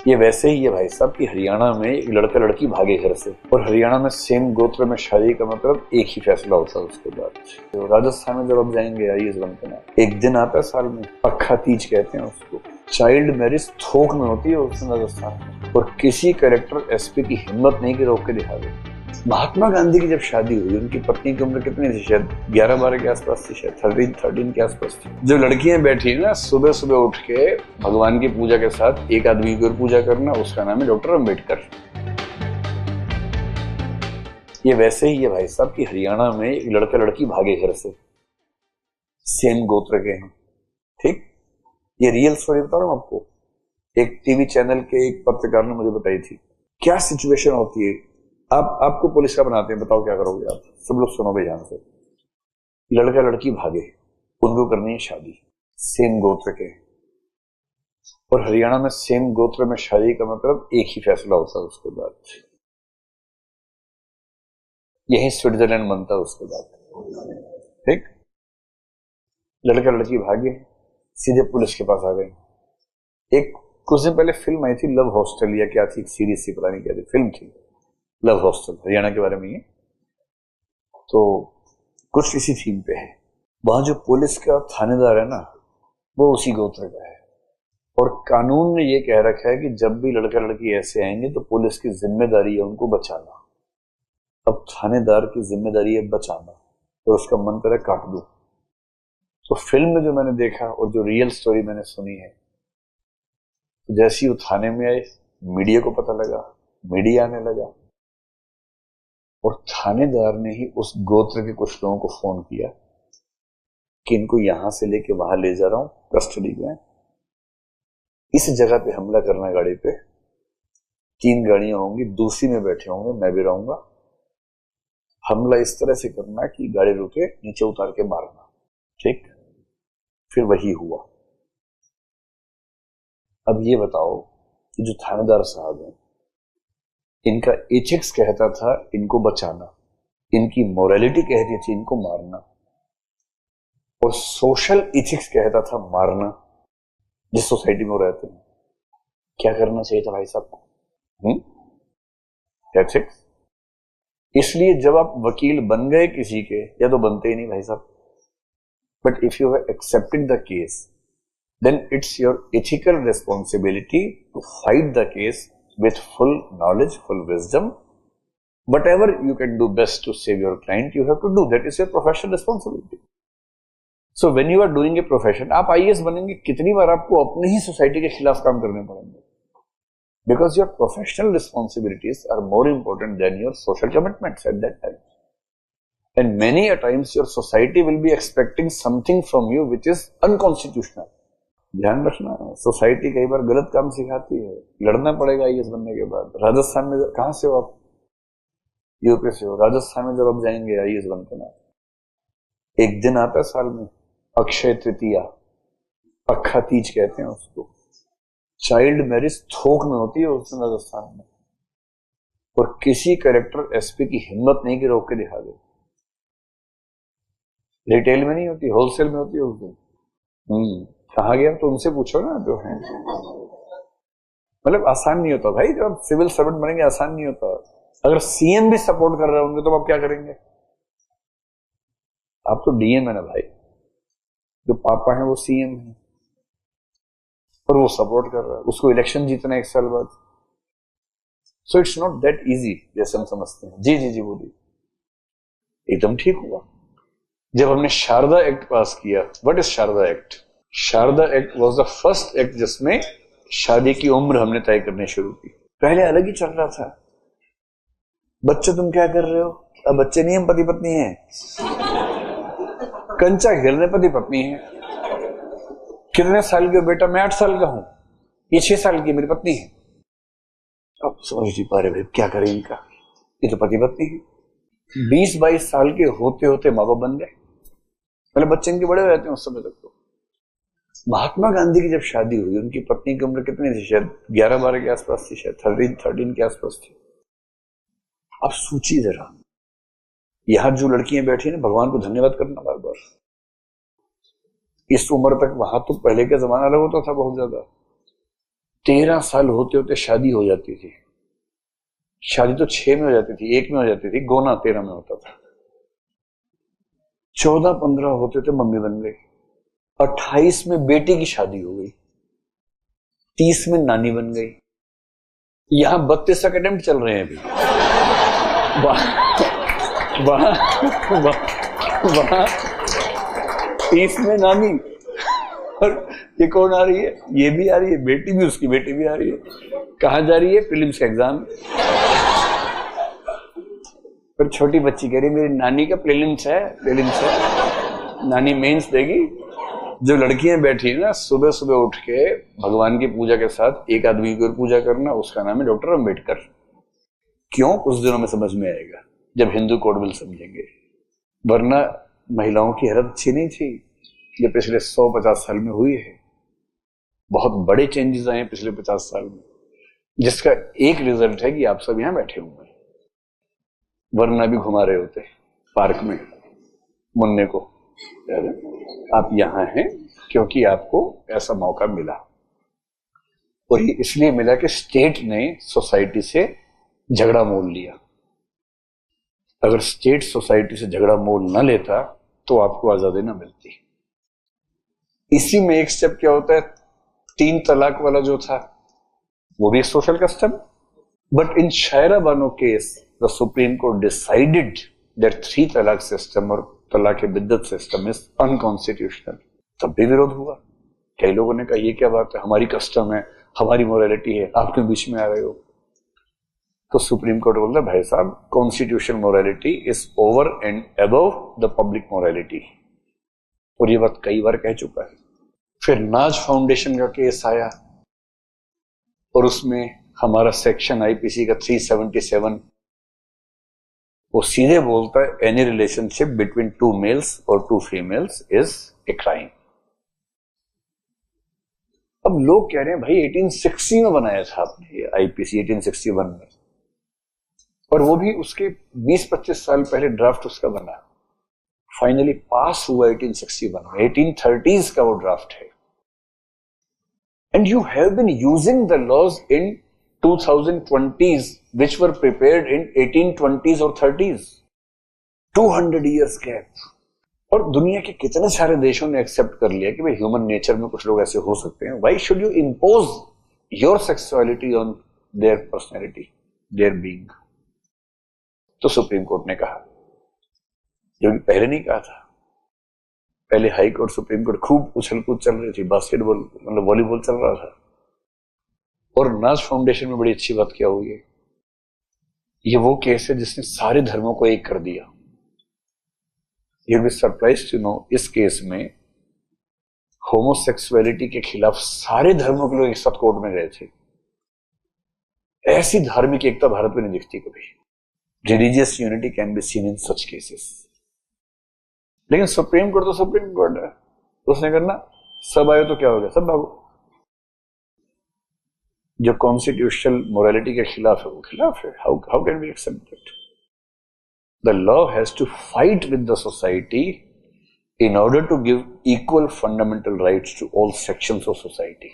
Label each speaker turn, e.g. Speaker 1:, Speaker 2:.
Speaker 1: ये वैसे ही है भाई साहब कि हरियाणा में एक लड़का लड़की भागे घर से, और हरियाणा में सेम गोत्र में शादी का मतलब एक ही फैसला होता है उसके बाद। तो राजस्थान में जब आप जाएंगे आईएएस बनते ना, एक दिन आता है साल में, अक्खा तीज कहते हैं उसको। चाइल्ड मैरिज थोक में होती है उस राजस्थान में, और किसी कलेक्टर एसपी की हिम्मत नहीं कि रोक के दिखा दे। महात्मा गांधी की जब शादी हुई, उनकी पत्नी की उम्र कितनी थी? शायद 11-12 के आसपास थी, शायद 13 के आसपास थी। जो लड़कियां बैठी है ना सुबह सुबह उठ के भगवान की पूजा के साथ, एक आदमी की और पूजा करना, उसका नाम है डॉक्टर अम्बेडकर। ये वैसे ही है भाई साहब कि हरियाणा में एक लड़का लड़की भागे घर से, सेम गोत्र के हैं, ठीक। ये रियल स्टोरी बता रहा हूं आपको, एक टीवी चैनल के एक पत्रकार ने मुझे बताई थी। क्या सिचुएशन होती है, आपको पुलिस का बनाते हैं, बताओ क्या करोगे आप? सब लोग सुनो भाई ध्यान से। लड़का लड़की भागे, उनको करनी है शादी, सेम गोत्र के, और हरियाणा में सेम गोत्र में शादी का मतलब एक ही फैसला होता है उसके बाद। यही स्विट्जरलैंड बनता है उसके बाद, ठीक। लड़का लड़की भागे, सीधे पुलिस के पास आ गए। एक कुछ दिन पहले फिल्म आई थी लव हॉस्टल, या क्या थी, सीरीज सी पता नहीं क्या थी, फिल्म थी लव हॉस्टल, हरियाणा के बारे में ये। तो कुछ इसी थीम पे है। वहां जो पुलिस का थानेदार है ना, वो उसी गोत्र का है, और कानून ने ये कह रखा है कि जब भी लड़का लड़की ऐसे आएंगे तो पुलिस की जिम्मेदारी है उनको बचाना। अब थानेदार की जिम्मेदारी है बचाना, तो उसका मन करे काट दो। तो फिल्म में जो मैंने देखा और जो रियल स्टोरी मैंने सुनी है, तो जैसे ही वो थाने में आए, मीडिया को पता लगा, मीडिया आने लगा, और थानेदार ने ही उस गोत्र के कुछ लोगों को फोन किया कि इनको यहां से लेके वहां ले जा रहा हूं कस्टडी में, इस जगह पे हमला करना, गाड़ी पे 3 गाड़ियां होंगी, दूसरी में बैठे होंगे, मैं भी रहूंगा, हमला इस तरह से करना कि गाड़ी रुके, नीचे उतार के मारना, ठीक। फिर वही हुआ। अब ये बताओ कि जो थानेदार साहब हैं, इनका एथिक्स कहता था इनको बचाना, इनकी मोरालिटी कहती थी इनको मारना, और सोशल एथिक्स कहता था मारना, जिस सोसाइटी में रहते हैं। क्या करना चाहिए था भाई साहब को? एथिक्स। इसलिए जब आप वकील बन गए किसी के, या तो बनते ही नहीं भाई साहब, but if you have accepted the case, then it's your ethical responsibility to fight the case with full knowledge, full wisdom. Whatever you can do best to save your client, you have to do. That is your professional responsibility. So when you are doing a profession, आप IAS बनेंगे, कितनी बार आपको अपने ही society के खिलाफ काम करने पड़ेंगे, because your professional responsibilities are more important than your social commitments at that time. And many a times your society will be expecting something from you which is unconstitutional. ध्यान रखना, सोसाइटी कई बार गलत काम सिखाती है, लड़ना पड़ेगा आईएएस बनने के बाद। राजस्थान में कहां से हो आप? यूपी से हो। राजस्थान में जब आप जाएंगे आईएएस बनते ना, एक दिन आता है साल में, अक्षय तृतीया, अक्खा तीज कहते हैं उसको। चाइल्ड मैरिज थोक में होती है उस दिन राजस्थान में, और किसी कलेक्टर एसपी की हिम्मत नहीं कि रोक के दिखा दे। रिटेल में नहीं होती, होलसेल में होती है उस दिन। कहाँ गया तो उनसे पूछो ना जो है। मतलब आसान नहीं होता भाई, जब आप सिविल सर्वेंट बनेंगे आसान नहीं होता। अगर सीएम भी सपोर्ट कर रहे होंगे तो आप क्या करेंगे? आप तो डीएम है ना भाई, जो पापा है वो सीएम है, और वो सपोर्ट कर रहा है, उसको इलेक्शन जीतना है 1 साल बाद। So it's not that easy जैसे हम समझते हैं। जी जी जी बोलिए। एकदम ठीक हुआ जब हमने शारदा एक्ट पास किया। What is Sarda act? Sarda act was the first act जिसमें शादी की उम्र हमने तय करनी शुरू की। पहले अलग ही चल रहा था, बच्चे तुम क्या कर रहे हो? अब बच्चे नहीं, हम पति पत्नी हैं, कंचा खेलने पति पत्नी है। कितने साल के हो बेटा? मैं 8 साल का हूं, ये 6 साल की मेरी पत्नी है। अब समझ नहीं पा रहे भाई क्या करें इनका, ये तो पति पत्नी है। 20-22 साल के होते होते माँ बाप बन गए। पहले बच्चे इनके बड़े हो जाते हैं उस समय तक। तो महात्मा गांधी की जब शादी हुई, उनकी पत्नी की उम्र कितनी थी? शायद 11-12 के आसपास थी, शायद 13 के आसपास थी। अब सोचिए जरा, यहां जो लड़कियां बैठी ना, भगवान को धन्यवाद करना बार बार। इस उम्र तक, वहां तो पहले का जमाना अलग होता था बहुत ज्यादा, 13 साल होते होते शादी हो जाती थी। शादी तो 6 में हो जाती थी, 1 में हो जाती थी, गोना 13 में होता था। 14-15 होते थे मम्मी बन गई। 28 में बेटी की शादी हो गई। 30 में नानी बन गई। यहां 32 तक अटेम्प्ट चल रहे हैं अभी। वहां 30 में नानी, और ये कौन आ रही है? ये भी आ रही है, बेटी भी, उसकी बेटी भी आ रही है। कहां जा रही है? प्रीलिम्स का एग्जाम। पर छोटी बच्ची कह रही मेरी नानी का प्रीलिम्स है। नानी मेंस देगी। जो लड़कियां बैठी है ना, सुबह सुबह उठ के भगवान की पूजा के साथ एक आदमी की और पूजा करना, उसका नाम है डॉक्टर अंबेडकर। क्यों? कुछ दिनों में समझ में आएगा, जब हिंदू कोड बिल समझेंगे। वरना महिलाओं की हालत अच्छी नहीं थी। ये पिछले 100-50 साल में हुई है। बहुत बड़े चेंजेस आए हैं पिछले 50 साल में, जिसका एक रिजल्ट है कि आप सब यहां बैठे हुए हैं। वरना भी घुमा रहे होते पार्क में मुन्ने को। आप यहां हैं क्योंकि आपको ऐसा मौका मिला, और ये इसलिए मिला कि स्टेट ने सोसाइटी से झगड़ा मोल लिया। अगर स्टेट सोसाइटी से झगड़ा मोल न लेता तो आपको आजादी ना मिलती। इसी में एक स्टेप क्या होता है, 3 तलाक वाला जो था वो भी social custom, but in Shayara Bano case the supreme court decided that 3 तलाक सिस्टम और तलाक बिद्दत सिस्टम इज अनकॉन्स्टिट्यूशनल। तब भी विरोध हुआ। कई लोगों ने कहा ये क्या बात है, हमारी कस्टम है, हमारी मोरालिटी है, आप क्यों बीच में आ रहे हो? तो सुप्रीम कोर्ट बोलता भाई साहब, constitutional morality is over and above the public morality, और ये बात कई बार कह चुका है। फिर नाज फाउंडेशन का केस आया, और उसमें हमारा सेक्शन आईपीसी का 377 वो सीधे बोलता है एनी रिलेशनशिप बिटवीन 2 मेल्स और 2 फीमेल्स इज ए क्राइम। अब लोग कह रहे हैं भाई 1860 में बनाया था आपने ये आईपीसी, 1861 में, और वो भी उसके 20-25 साल पहले ड्राफ्ट उसका बना, फाइनली पास हुआ 1861 में। 1830s का वो ड्राफ्ट है, and you have been using the laws in 2020s which were prepared in 1820s और 30s। 200 years gap। और दुनिया के कितने सारे देशों ने एक्सेप्ट कर लिया कि भाई ह्यूमन नेचर में कुछ लोग ऐसे हो सकते हैं। Why should you impose your sexuality on their personality, their being? तो सुप्रीम कोर्ट ने कहा, जो कि पहले नहीं कहा था। पहले हाई कोर्ट, सुप्रीम कोर्ट खूब उछल कूद चल रही थी, बास्केटबॉल मतलब वॉलीबॉल चल रहा था। और नाज फाउंडेशन में बड़ी अच्छी बात क्या हुई है, ये वो केस है जिसने सारे धर्मों को एक कर दिया। You be surprised to know, इस केस में होमोसेक्सुअलिटी के खिलाफ सारे धर्मों के लोग एक साथ कोर्ट में गए थे। ऐसी धार्मिक एकता भारत में नहीं दिखती कभी। Religious unity can be seen in such cases. लेकिन सुप्रीम कोर्ट तो सुप्रीम कोर्ट है, उसने करना सब आए तो क्या हो गया, सब भागो। जो कॉन्स्टिट्यूशनल मोरालिटी के खिलाफ है वो खिलाफ है। How can we accept it? The law has to fight with the society in order to give equal fundamental rights to all sections of society.